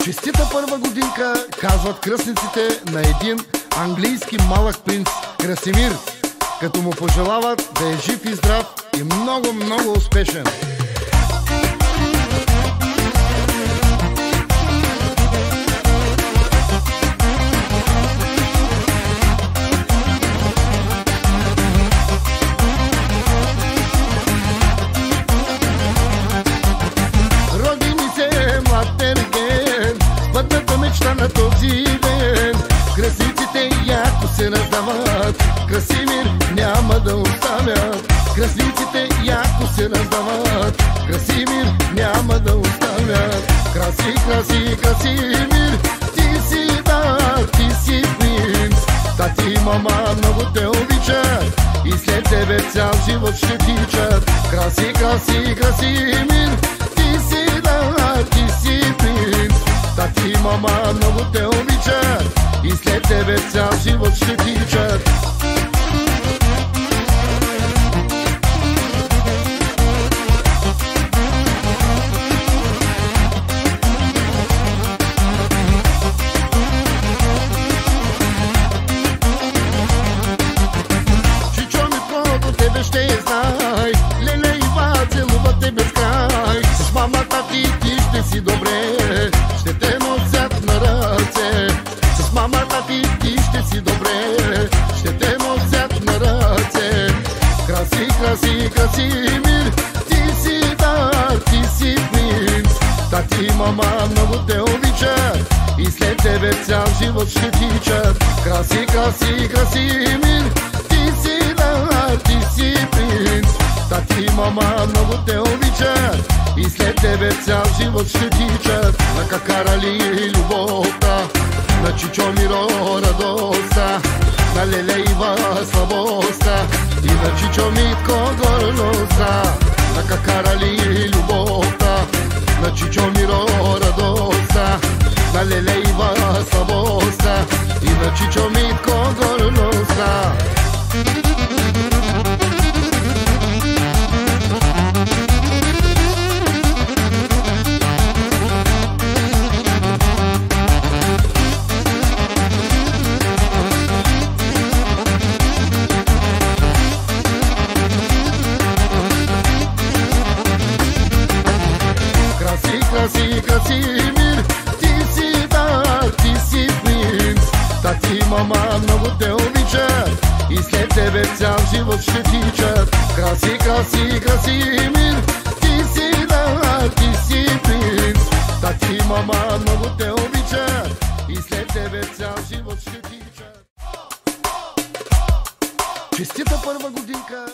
Честита първа годинка, казват кръстниците на един английски малък принц Красимир, като му пожелават да е жив и здрав и много, много успешен. Мечта на този ден, красиците яко се раздават, Красимир няма да оставят. Красиците яко се раздават, Красимир няма да оставят. Краси, краси, Красимир, ти си дар, ти си принц. Тати и мама много те обичат и след тебе цял живот ще тичат. Краси, краси, Красимир, ти си дар, ти си принц. Тати и мама много те обичат и след тебе цял живот ще тичат. Чичо Митко до тебе ще я знай, леле Ива целува те без край. С мамата ти ще си добре, ще те носят на ръце. С мамата ти ще си добре, ще те носят на ръце. Краси, краси, Красимир, ти си дар, ти си принц. Тати и мама много те обичат и след тебе цял живот ще тичат. Краси, краси, Красимир, ти си дар, ти си принц. Тати и мама много те обичат и след тебе цял живот ще тичат. На Какарали любовта, на Чичо Миро радостта, на леле Ива слабостта и на Чичо Митко гордостта. На Какарали любовта, на Чичо Миро радостта, на леле Ива слабостта и на Чичо Митко гордостта. Краси, Красимир, ти си дар, ти си принц. Тати и мама много те обичат и след тебе цял живот ще тичат. Краси, краси, Красимир, ти си дар, ти си принц. Тати и мама много те обичат и след тебе цял живот ще тичат. Честита първа годинка.